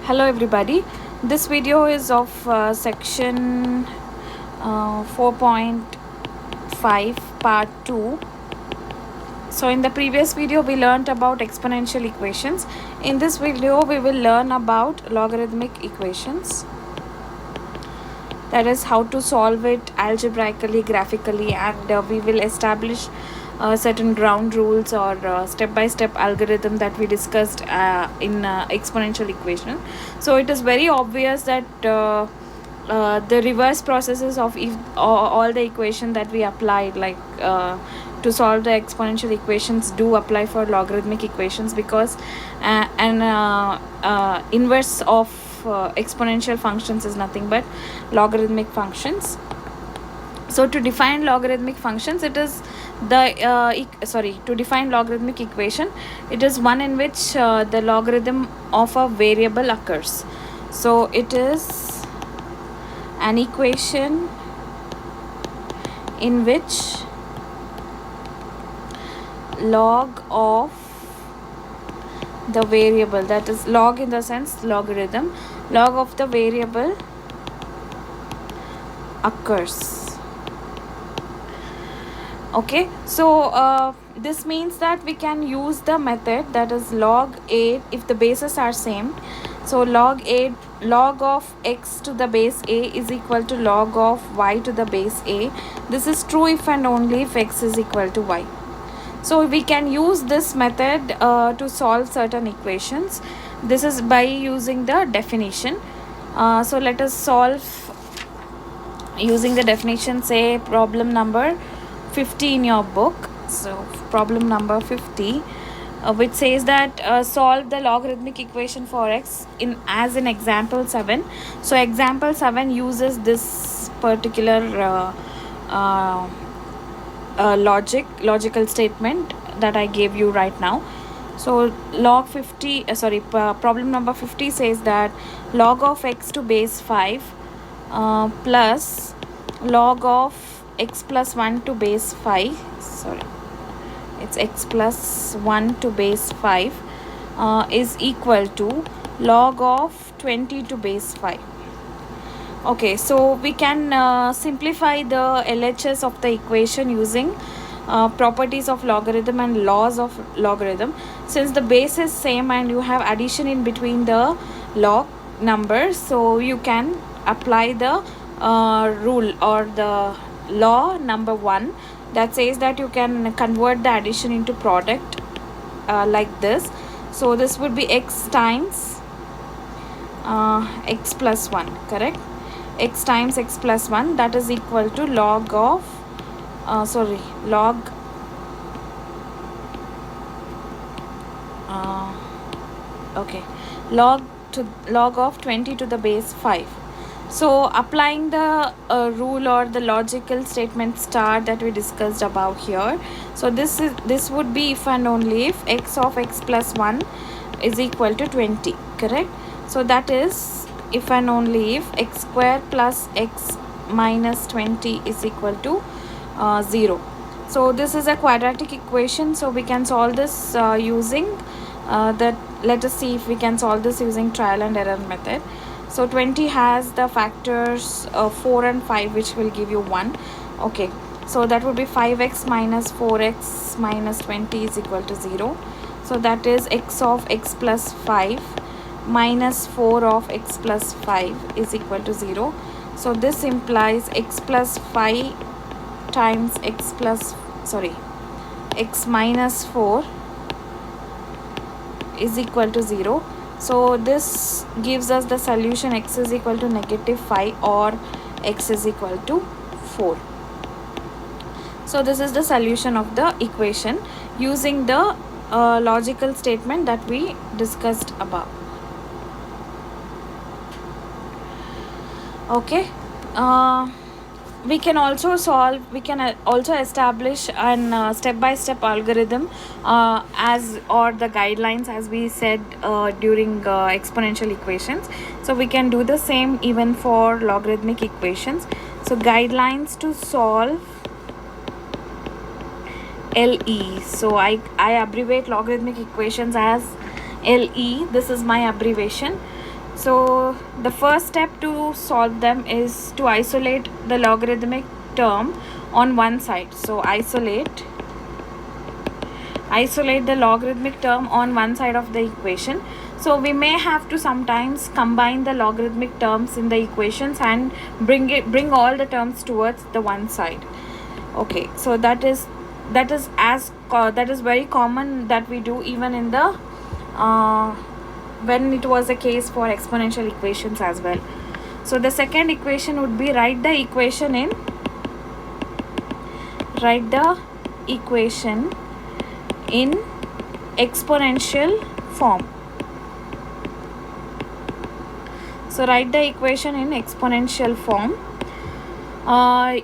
Hello everybody, this video is of section 4.5 part 2. So in the previous video we learnt about exponential equations. In this video we will learn about logarithmic equations, that is how to solve it algebraically, graphically, and we will establish certain ground rules or step-by-step algorithm that we discussed in exponential equation. So it is very obvious that the reverse processes of all the equation that we applied, like to solve the exponential equations, do apply for logarithmic equations, because an inverse of exponential functions is nothing but logarithmic functions. So to define logarithmic functions, it is to define logarithmic equation, it is one in which the logarithm of a variable occurs. So it is an equation in which log of the variable, that is log in the sense logarithm, log of the variable occurs. Okay, so this means that we can use the method, that is log 8 if the bases are same. So log of x to the base a is equal to log of y to the base a. This is true if and only if x is equal to y. So we can use this method to solve certain equations. This is by using the definition. So let us solve using the definition. Say problem number 50 in your book. So problem number 50, which says that solve the logarithmic equation for x as in example 7. So example 7 uses this particular logical statement that I gave you right now. So problem number 50 says that log of x to base 5 plus log of x plus 1 to base 5, it's x plus 1 to base 5 is equal to log of 20 to base 5. Okay, so we can simplify the LHS of the equation using properties of logarithm and laws of logarithm. Since the base is same and you have addition in between the log numbers, so you can apply the rule or the law number 1 that says that you can convert the addition into product like this. So this would be x times x plus 1, correct? X times x plus 1, that is equal to log of log log of 20 to the base 5. So applying the rule or the logical statement star that we discussed above here, so this would be if and only if x of x plus 1 is equal to 20, correct? So that is if and only if x square plus x minus 20 is equal to 0. So this is a quadratic equation, so we can solve this using let us see if we can solve this using trial and error method. So 20 has the factors 4 and 5, which will give you 1. Okay, so that would be 5x minus 4x minus 20 is equal to 0. So that is x of x plus 5 minus 4 of x plus 5 is equal to 0. So this implies x plus 5 times x minus 4 is equal to 0. So this gives us the solution x is equal to -5 or x is equal to 4. So this is the solution of the equation using the logical statement that we discussed above. Okay, we can also establish an step-by-step algorithm or the guidelines, as we said during exponential equations. So we can do the same even for logarithmic equations. So guidelines to solve LE. So I abbreviate logarithmic equations as LE. This is my abbreviation. So the first step to solve them is to isolate the logarithmic term on one side. So isolate the logarithmic term on one side of the equation. So we may have to sometimes combine the logarithmic terms in the equations and bring all the terms towards the one side. Okay, so that is very common that we do even in the when it was a case for exponential equations as well. So the second equation would be write the equation in exponential form. So write the equation in exponential form.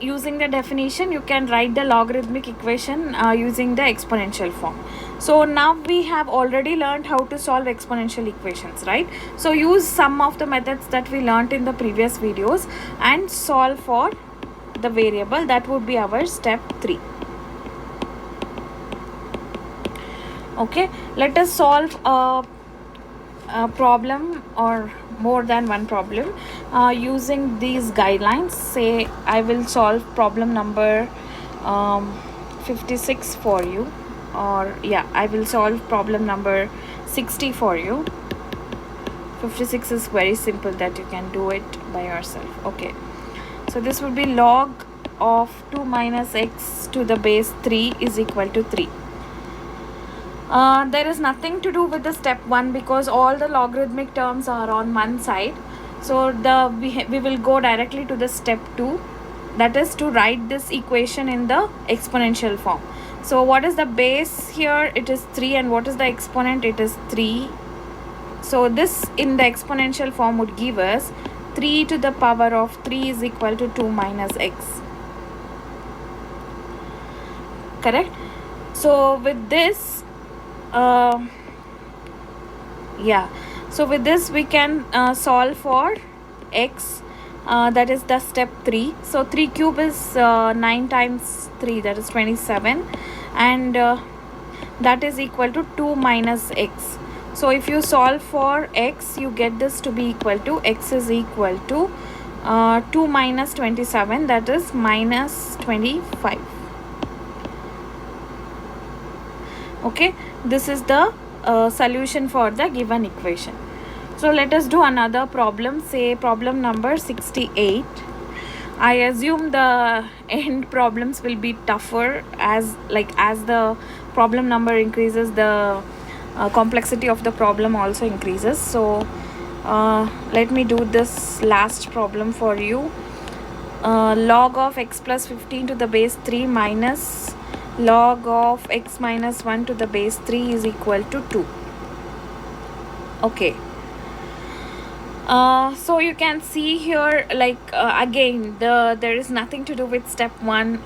Using the definition, you can write the logarithmic equation using the exponential form. So now we have already learned how to solve exponential equations, right? So use some of the methods that we learned in the previous videos and solve for the variable. That would be our step 3. Okay, let us solve a problem or more than one problem using these guidelines. Say I will solve problem number 56 for you, or yeah, I will solve problem number 60 for you. 56 is very simple that you can do it by yourself. Okay, so this would be log of 2 minus x to the base 3 is equal to 3. There is nothing to do with the step 1 because all the logarithmic terms are on one side. So we will go directly to the step 2, that is to write this equation in the exponential form. So what is the base here? It is 3, and what is the exponent? It is 3. So this in the exponential form would give us 3 to the power of 3 is equal to 2 minus x. Correct? So with this so with this we can solve for x, that is the step 3. So 3 cube is 9 times 3, that is 27, and that is equal to 2 minus x. So if you solve for x, you get this to be equal to x is equal to 2 minus 27, that is minus 25. Okay, this is the solution for the given equation. So let us do another problem, say problem number 68. I assume the end problems will be tougher as the problem number increases, the complexity of the problem also increases. So let me do this last problem for you. Log of x plus 15 to the base 3 minus log of x minus 1 to the base 3 is equal to 2. Okay. So you can see here, again, there is nothing to do with step 1.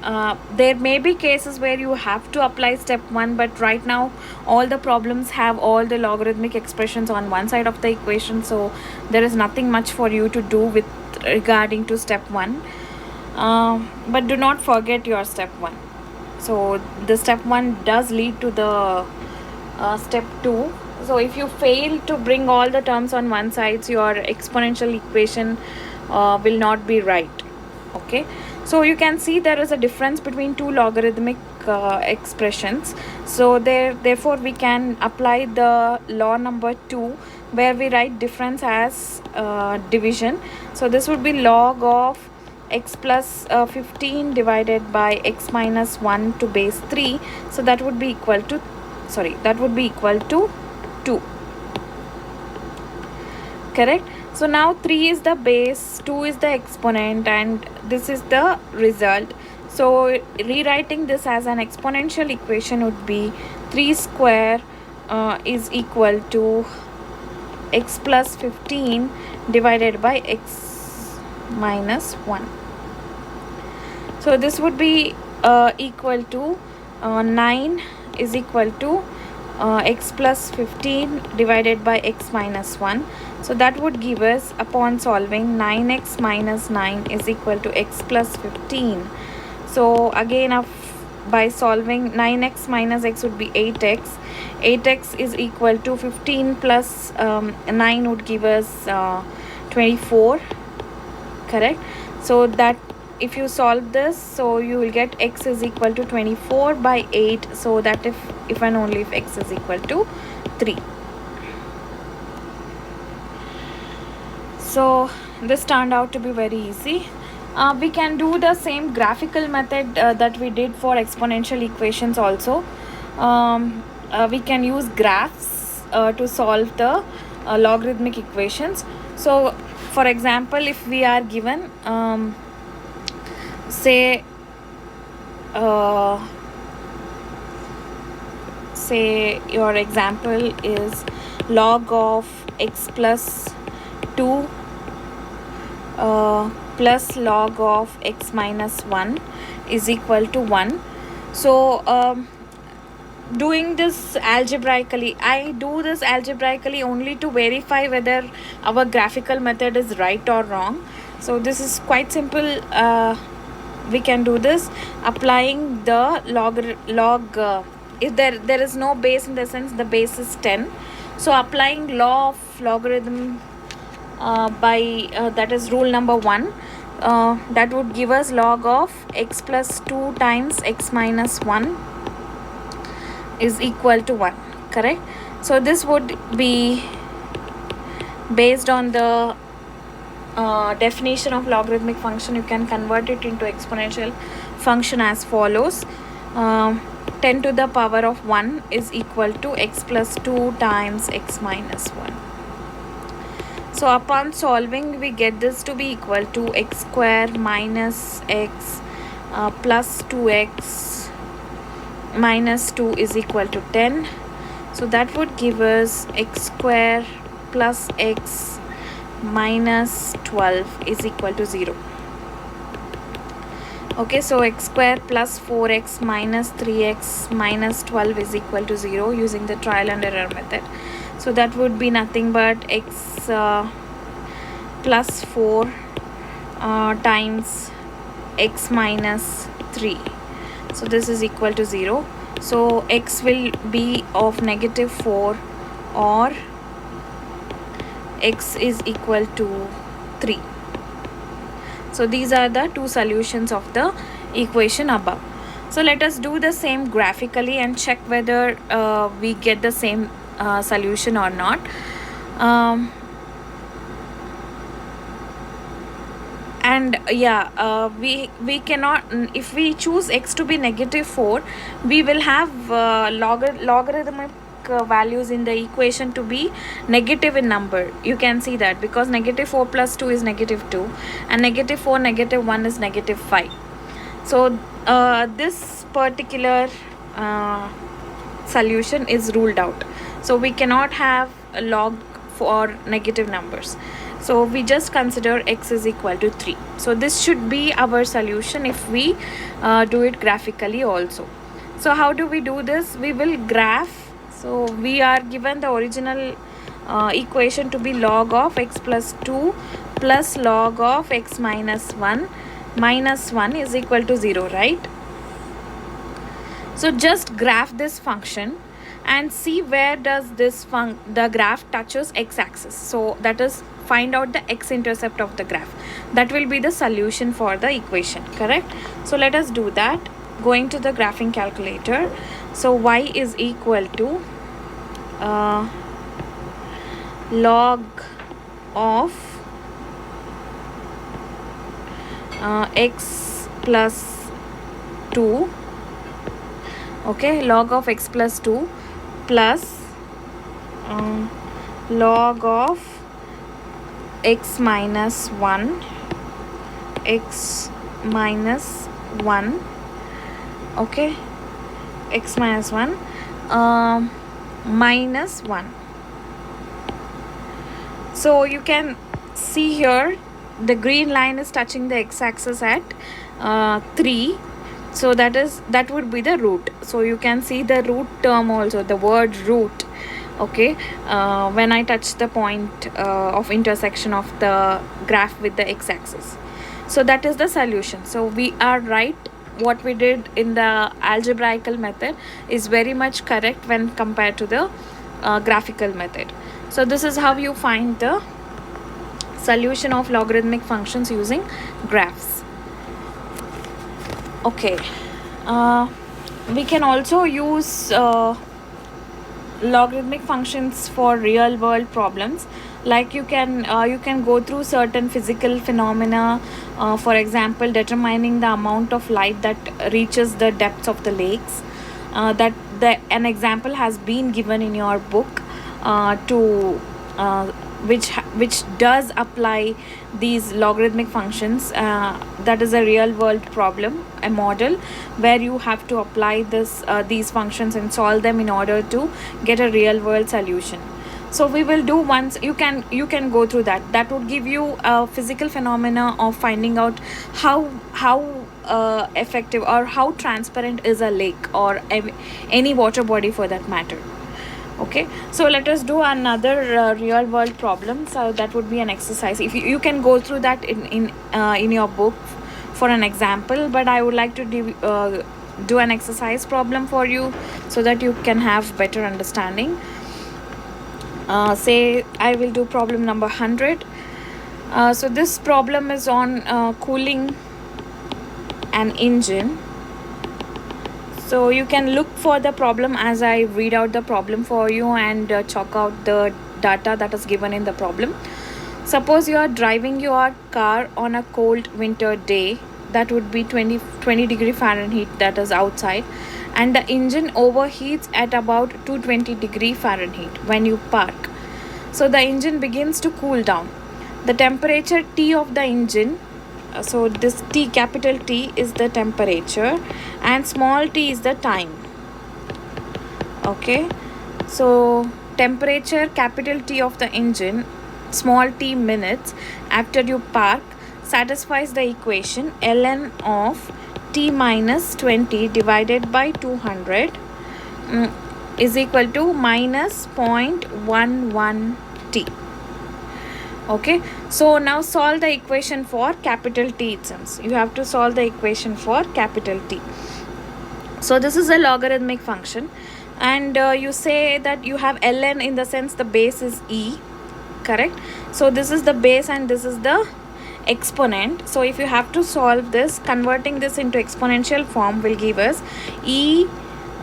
There may be cases where you have to apply step 1, but right now all the problems have all the logarithmic expressions on one side of the equation, so there is nothing much for you to do with regarding to step 1. But do not forget your step 1. So the step 1 does lead to the step 2. So if you fail to bring all the terms on one side, your exponential equation will not be right. Okay, so you can see there is a difference between two logarithmic expressions. So therefore we can apply the law number 2, where we write difference as division. So this would be log of x plus 15 divided by x minus 1 to base 3. So that would be equal to 2. Correct? So now 3 is the base, 2 is the exponent, and this is the result. So rewriting this as an exponential equation would be 3 square is equal to x plus 15 divided by x minus 1. So this would be equal to 9 is equal to x plus 15 divided by x minus 1. So that would give us, upon solving, 9x minus 9 is equal to x plus 15. So again, by solving, 9x minus x would be 8x. 8x is equal to 15 plus 9 would give us 24, correct? So that if you solve this, so you will get x is equal to 24 by 8, so that if and only if x is equal to 3. So this turned out to be very easy. We can do the same graphical method that we did for exponential equations also. We can use graphs to solve the logarithmic equations. So for example, if we are given say your example is log of x plus 2 plus log of x minus 1 is equal to 1. So doing this algebraically, I do this algebraically only to verify whether our graphical method is right or wrong. So this is quite simple. We can do this applying the log if there is no base, in the sense the base is 10. So applying law of logarithm by that is rule number 1, that would give us log of x plus 2 times x minus 1 is equal to 1, correct? So this would be based on the definition of logarithmic function. You can convert it into exponential function as follows. 10 to the power of 1 is equal to x plus 2 times x minus 1. So upon solving, we get this to be equal to x square minus x plus 2x minus 2 is equal to 10. So that would give us x square plus x minus 12 is equal to 0. Okay, so x square plus 4x minus 3x minus 12 is equal to 0 using the trial and error method. So that would be nothing but x plus 4 times x minus 3. So this is equal to 0. So x will be of negative 4 or x is equal to 3. So these are the two solutions of the equation above. So let us do the same graphically and check whether we get the same solution or not. And yeah, we cannot, if we choose x to be negative 4, we will have logarithmic values in the equation to be negative in number. You can see that because negative 4 plus 2 is negative 2 and negative 4 negative 1 is negative 5. So this particular solution is ruled out. So we cannot have a log for negative numbers. So we just consider x is equal to 3. So this should be our solution if we do it graphically also. So how do we do this? We will graph. So we are given the original equation to be log of x plus 2 plus log of x minus 1 is equal to 0, right? So just graph this function and see where does this the graph touches x-axis. So that is, find out the x-intercept of the graph. That will be the solution for the equation, correct? So let us do that. Going to the graphing calculator. So y is equal to log of x plus 2, okay, log of x plus 2 plus log of x minus 1 okay, x minus 1 minus 1. So you can see here the green line is touching the x-axis at 3. So that would be the root. So you can see the root term also, the word root, okay, when I touch the point of intersection of the graph with the x-axis. So that is the solution. So we are right what we did in the algebraical method is very much correct when compared to the graphical method. So this is how you find the solution of logarithmic functions using graphs. Okay, we can also use logarithmic functions for real world problems. Like you can go through certain physical phenomena, for example determining the amount of light that reaches the depths of the lakes. An example has been given in your book to which does apply these logarithmic functions. That is a real world problem, a model where you have to apply these functions and solve them in order to get a real world solution. So we will do once. You can go through that would give you a physical phenomena of finding out how effective or how transparent is a lake or any water body for that matter. Okay, so let us do another real world problem. So that would be an exercise. If you can go through that in your book for an example, but I would like to do an exercise problem for you so that you can have better understanding. Say I will do problem number 100. So this problem is on cooling an engine. So you can look for the problem as I read out the problem for you and chalk out the data that is given in the problem. Suppose you are driving your car on a cold winter day, that would be 20 degree Fahrenheit, that is outside, and the engine overheats at about 220 degree Fahrenheit when you park. So the engine begins to cool down. The temperature T of the engine, so this T, capital T, is the temperature and small t is the time. Okay, so temperature capital T of the engine, small t minutes after you park, satisfies the equation ln of t minus 20 divided by 200 is equal to minus 0.11 t. Okay, so now solve the equation for capital T itself. You have to solve the equation for capital T. So this is a logarithmic function, and you say that you have ln, in the sense the base is e, correct? So this is the base and this is the exponent. So if you have to solve this, converting this into exponential form will give us e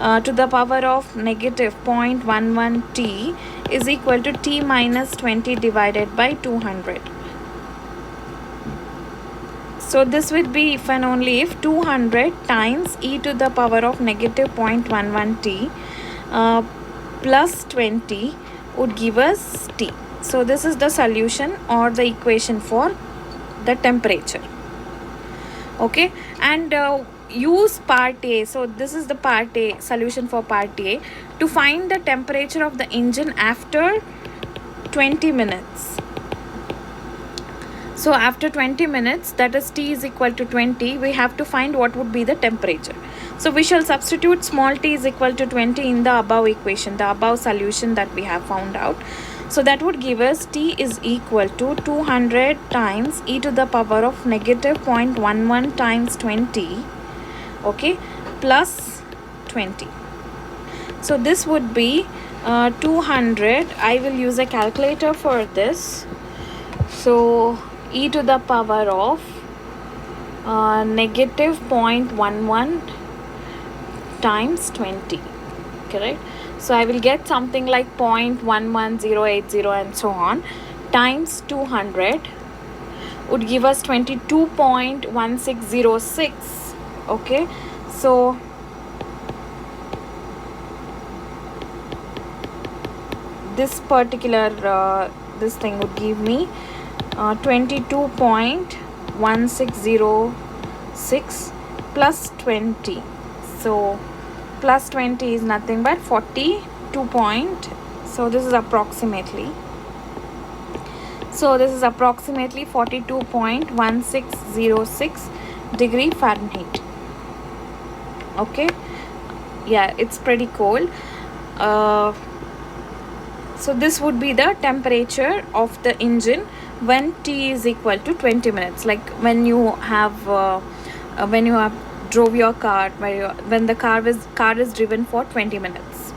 to the power of negative 0.11 t is equal to t minus 20 divided by 200. So this would be if and only if 200 times e to the power of negative 0.11 t plus 20 would give us t. So this is the solution or the equation for the temperature. Okay, and use part A. So this is the part A, solution for part A, to find the temperature of the engine after 20 minutes. So after 20 minutes, that is T is equal to 20, we have to find what would be the temperature. So we shall substitute small t is equal to 20 in the above equation, the above solution that we have found out. So that would give us t is equal to 200 times e to the power of negative 0.11 times 20, okay, plus 20. So this would be 200. I will use a calculator for this. So e to the power of negative 0.11 times 20, correct? So I will get something like 0.11080 and so on, times 200 would give us 22.1606. okay, so this particular this thing would give me 22.1606 plus 20. So plus 20 is nothing but 42 point. So this is approximately. So this is approximately 42.1606 degree Fahrenheit. Okay, yeah, it's pretty cold. So this would be the temperature of the engine when t is equal to 20 minutes. Like when you have drove your car when the car is driven for 20 minutes.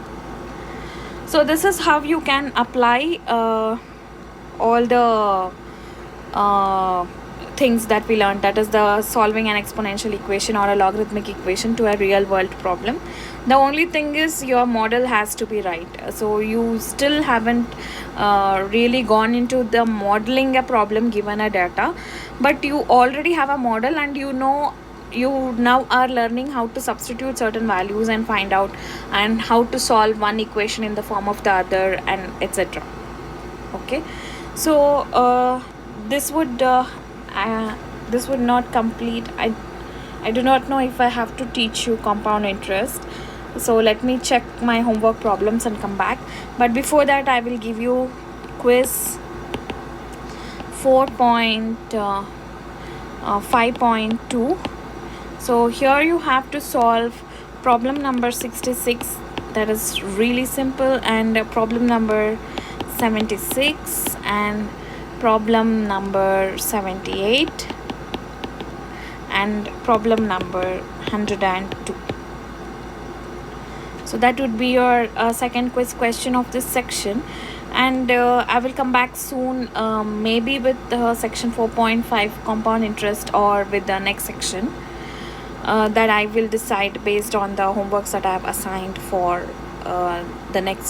So this is how you can apply all the things that we learned, that is the solving an exponential equation or a logarithmic equation to a real world problem. The only thing is your model has to be right. So you still haven't really gone into the modeling a problem given a data, but you already have a model, and you now are learning how to substitute certain values and find out and how to solve one equation in the form of the other, and etc. Okay, so this would not complete. I do not know if I have to teach you compound interest, so let me check my homework problems and come back. But before that, I will give you quiz 4.5.2. So here you have to solve problem number 66, that is really simple, and problem number 76 and problem number 78 and problem number 102. So that would be your second quiz question of this section, and I will come back soon, maybe with section 4.5 compound interest, or with the next section that I will decide based on the homeworks that I have assigned for the next